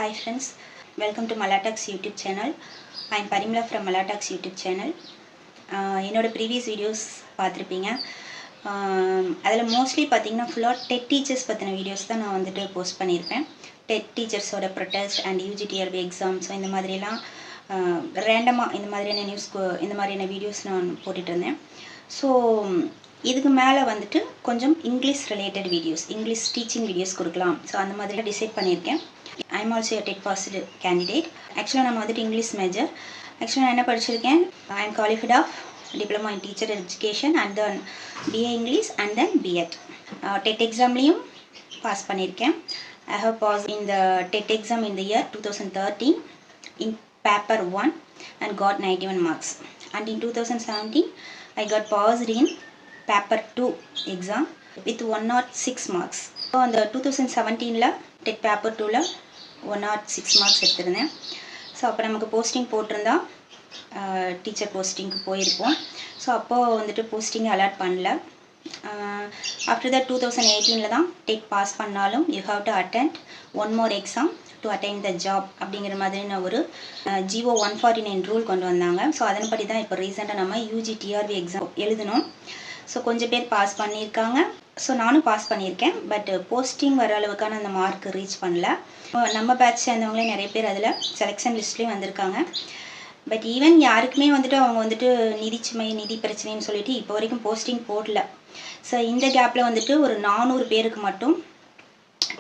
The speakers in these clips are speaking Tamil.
Hi friends, welcome to Malatax YouTube channel. I am Parimla from Malatax YouTube channel. என்னோட ப்ரீவியஸ் வீடியோஸ் பார்த்துருப்பீங்க. அதில் மோஸ்ட்லி பார்த்தீங்கன்னா ஃபுல்லாக டெட் டீச்சர்ஸ் பற்றின வீடியோஸ் தான் நான் வந்துட்டு போஸ்ட் பண்ணியிருப்பேன். டெட் டீச்சர்ஸோட ப்ரொட்டஸ்ட் அண்ட் UGTRB எக்ஸாம்ஸ் இந்த மாதிரிலாம் ரேண்டமாக இந்த மாதிரியான இந்த மாதிரியான வீடியோஸ் நான் போட்டுட்டு இருந்தேன். ஸோ இதுக்கு மேலே வந்துட்டு கொஞ்சம் English related videos, English teaching videos கொடுக்கலாம். ஸோ அந்த மாதிரி டிசைட் பண்ணியிருக்கேன். I am also TET passed candidate. ஆக்சுவலாக நம்ம வந்துட்டு இங்கிலீஷ் மேஜர். ஆக்சுவலாக நான் என்ன படிச்சிருக்கேன், I am qualified of diploma in teacher education and then BA English and then B.Ed. TET எக்ஸாம்லேயும் பாஸ் பண்ணியிருக்கேன். I have passed in the TET exam in the year 2013 in paper 1 and got 91 marks. And in 2017 I got passed in paper 2 exam with 106 marks. So on the 2017 TET paper 2 106 marks எடுத்திருந்தேன். ஸோ அப்போ நமக்கு போஸ்டிங் போட்டிருந்தா டீச்சர் போஸ்டிங்க்கு போயிருப்போம். ஸோ அப்போது வந்துட்டு போஸ்டிங் அலாட் பண்ணல. ஆஃப்டர் தட் 2018 தான் டெட் பாஸ் பண்ணாலும் you have to attend one more exam to attain the job அப்படிங்கிற மாதிரின ஒரு GO 149 ரூல் கொண்டு வந்தாங்க. ஸோ அதன்படி தான் இப்போ ரீசெண்டாக நம்ம UGTRB எக்ஸாம் எழுதணும். ஸோ கொஞ்சம் பேர் பாஸ் பண்ணியிருக்காங்க. ஸோ நானும் பாஸ் பண்ணியிருக்கேன். பட் போஸ்டிங் வர அளவுக்கான அந்த மார்க் ரீச் பண்ணல. நம்ம பேட்ச் சேர்ந்தவங்களே நிறைய பேர் அதில் செலெக்ஷன் லிஸ்ட்லேயும் வந்திருக்காங்க. பட் ஈவன் யாருக்குமே வந்துட்டு அவங்க வந்துட்டு நிதி பிரச்சனைன்னு சொல்லிட்டு இப்போ வரைக்கும் போஸ்டிங் போடல. ஸோ இந்த கேப்பில் வந்துட்டு ஒரு 400 பேருக்கு மட்டும்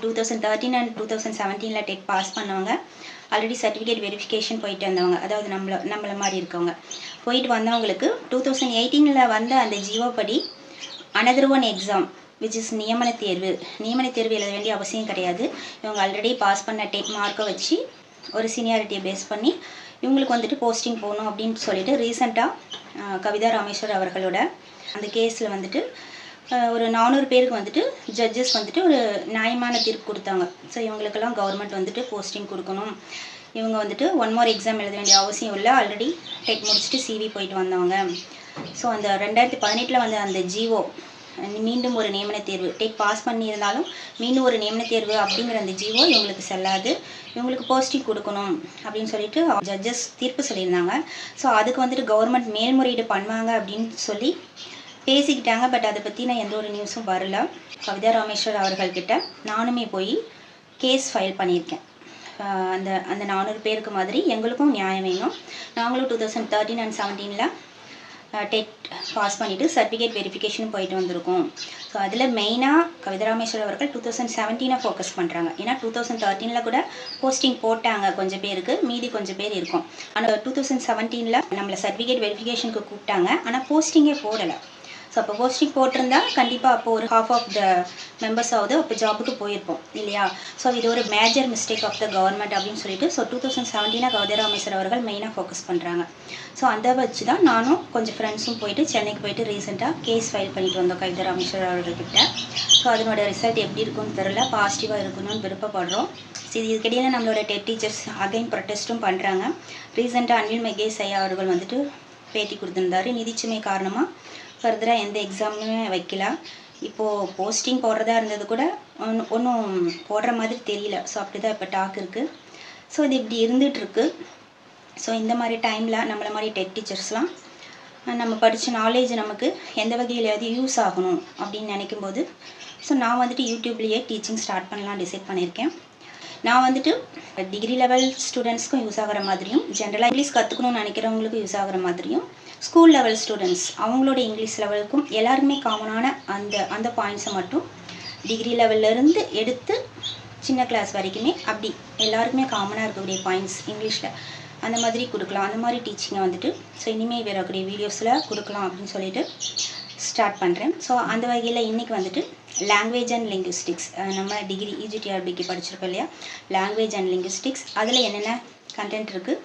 2013 அண்ட் 2017 டெட் பாஸ் பண்ணவங்க, ஆல்ரெடி சர்டிஃபிகேட் வெரிஃபிகேஷன் போயிட்டு வந்தவங்க, அதாவது நம்மளை மாதிரி இருக்கவங்க போயிட்டு வந்தவங்களுக்கு 2018 வந்த அந்த ஜிஓ படி another one exam which is நியமன தேர்வு எழுத வேண்டிய அவசியம் கிடையாது. இவங்க ஆல்ரெடி பாஸ் பண்ண டெட் மார்க்கை வச்சு ஒரு சீனியாரிட்டியை பேஸ் பண்ணி இவங்களுக்கு வந்துட்டு போஸ்டிங் போகணும் அப்படின்னு சொல்லிட்டு ரீசெண்டாக கவிதா ராமேஸ்வர் அவர்களோட அந்த கேஸில் வந்துட்டு ஒரு 400 பேருக்கு வந்துட்டு ஜட்ஜஸ் வந்துட்டு ஒரு நியாயமான தீர்ப்பு கொடுத்தாங்க. ஸோ இவங்களுக்கெல்லாம் கவர்மெண்ட் வந்துட்டு போஸ்டிங் கொடுக்கணும், இவங்க வந்துட்டு ஒன் மோர் எக்ஸாம் எழுத வேண்டிய அவசியம் இல்லை, ஆல்ரெடி டெட் முடிச்சுட்டு CV போயிட்டு வந்தவங்க. ஸோ அந்த 2018 வந்த அந்த ஜிஓ மீண்டும் ஒரு நியமன தேர்வு, டெட் பாஸ் பண்ணியிருந்தாலும் மீண்டும் ஒரு நியமன தேர்வு அப்படிங்கிற அந்த ஜிஓ இவங்களுக்கு செல்லாது, இவங்களுக்கு போஸ்டிங் கொடுக்கணும் அப்படின்னு சொல்லிட்டு ஜட்ஜஸ் தீர்ப்பு சொல்லியிருந்தாங்க. ஸோ அதுக்கு வந்துட்டு கவர்மெண்ட் மேல்முறையீடு பண்ணுவாங்க அப்படின்னு சொல்லி பேசிக்கிட்டாங்க. பட் அதை பற்றின எந்த ஒரு நியூஸும் வரல. கவிதா ராமேஸ்வர் அவர்கள்கிட்ட நானுமே போய் கேஸ் ஃபைல் பண்ணியிருக்கேன். அந்த 400 பேருக்கு மாதிரி எங்களுக்கும் நியாயம் வேணும், நாங்களும் 2013 அண்ட் 17 டெட் பாஸ் பண்ணிவிட்டு சர்டிஃபிகேட் வெரிஃபிகேஷன் போயிட்டு வந்திருக்கோம். ஸோ அதில் மெயினாக கவிதா ராமேஸ்வர் அவர்கள் 2017 ஃபோக்கஸ் பண்ணுறாங்க. ஏன்னா 2013 கூட போஸ்டிங் போட்டாங்க கொஞ்சம் பேருக்கு, மீதி கொஞ்சம் பேர் இருக்கும். ஆனால் 2017 நம்மளை சர்டிஃபிகேட் வெரிஃபிகேஷனுக்கு கூப்பிட்டாங்க, ஆனால் போஸ்டிங்கே போடலை. ஸோ அப்போ போஸ்டிங் போட்டிருந்தா கண்டிப்பாக அப்போ ஒரு ஹாஃப் ஆஃப் த மெம்பர்ஸ் ஆகுது அப்போ ஜாபுக்கு போயிருப்போம் இல்லையா. ஸோ இது ஒரு major mistake of the government அப்படின்னு சொல்லிட்டு ஸோ 2017 கவிதா ராமேஸ்வர் அவர்கள் மெயினாக ஃபோக்கஸ் பண்ணுறாங்க. ஸோ அந்த வச்சு தான் நானும் கொஞ்சம் ஃப்ரெண்ட்ஸும் போயிட்டு சென்னைக்கு போயிட்டு ரீசெண்டாக கேஸ் ஃபைல் பண்ணிட்டு வந்தோம் கவிதா ராமேஸ்வர் அவர்கள்கிட்ட. ஸோ அதனோட ரிசல்ட் எப்படி இருக்குன்னு தெரில, பாசிட்டிவாக இருக்கணும்னு விருப்பப்படுறோம். ஸோ இதுக்கிடையில் நம்மளோட டெட் டீச்சர்ஸ் அகைன் ப்ரொட்டஸ்ட்டும் பண்ணுறாங்க. ரீசெண்டாக அன்வில் மகேஷ் ஐயா அவர்கள் வந்துட்டு பேட்டி கொடுத்துருந்தாரு, நிதிச்சுமை காரணமாக ஃபர்தராக எந்த எக்ஸாமுமே வைக்கல. இப்போது போஸ்டிங் போடுறதா இருந்தது கூட ஒன்றும் போடுற மாதிரி தெரியல. ஸோ அப்படி தான் இப்போ டாக் இருக்குது. ஸோ இது இப்படி இருந்துகிட்ருக்கு. ஸோ இந்த மாதிரி டைமில் நம்மளை மாதிரி டெட் டீச்சர்ஸ்லாம் நம்ம படித்த நாலேஜ் நமக்கு எந்த வகையிலையாவது யூஸ் ஆகணும் அப்படின்னு நினைக்கும்போது ஸோ நான் வந்துட்டு யூடியூப்லேயே டீச்சிங் ஸ்டார்ட் பண்ணலாம் டிசைட் பண்ணியிருக்கேன். நான் வந்துட்டு டிகிரி லெவல் ஸ்டூடெண்ட்ஸ்க்கும் யூஸ் ஆகிற மாதிரியும், ஜென்ரலாக இங்கிலீஷ் கற்றுக்கணும்னு நினைக்கிறவங்களுக்கும் யூஸ் ஆகிற மாதிரியும், ஸ்கூல் லெவல் ஸ்டூடெண்ட்ஸ் அவங்களோட இங்கிலீஷ் லெவலுக்கும் எல்லாருக்குமே காமனான அந்த பாயிண்ட்ஸை மட்டும் டிகிரி லெவல்லேருந்து எடுத்து சின்ன கிளாஸ் வரைக்குமே அப்படி எல்லாருக்குமே காமனாக இருக்கக்கூடிய பாயிண்ட்ஸ் இங்கிலீஷில் அந்த மாதிரி கொடுக்கலாம். அந்த மாதிரி டீச்சிங்கை வந்துட்டு ஸோ இனிமேல் வரக்கூடிய வீடியோஸில் கொடுக்கலாம் அப்படின்னு சொல்லிட்டு ஸ்டார்ட் பண்ணுறேன். ஸோ அந்த வகையில் இன்றைக்கி வந்துட்டு லாங்குவேஜ் அண்ட் லிங்குவிஸ்டிக்ஸ், நம்ம டிகிரி UGTRBக்கு படிச்சிருக்கோம் இல்லையா, லாங்குவேஜ் அண்ட் லிங்குவிஸ்டிக்ஸ் அதில் என்னென்ன கண்டென்ட் இருக்குது,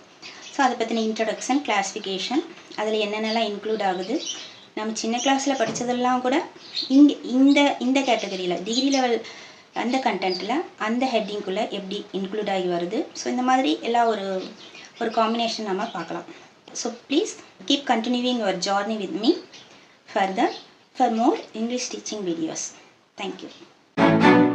ஸோ அதை பற்றின இன்ட்ரடக்ஷன், கிளாஸிஃபிகேஷன், அதில் என்னென்னலாம் இன்க்ளூட் ஆகுது, நம்ம சின்ன கிளாஸில் படித்ததெல்லாம் கூட இந்த கேட்டகரியில் டிகிரி லெவல் அந்த கண்டென்ட்டில் அந்த ஹெட்டிங்குள்ளே எப்படி இன்க்ளூட் ஆகி வருது. ஸோ இந்த மாதிரி எல்லா ஒரு காம்பினேஷன் நம்ம பார்க்கலாம். So please keep continuing your journey with me further for more English teaching videos. Thank you.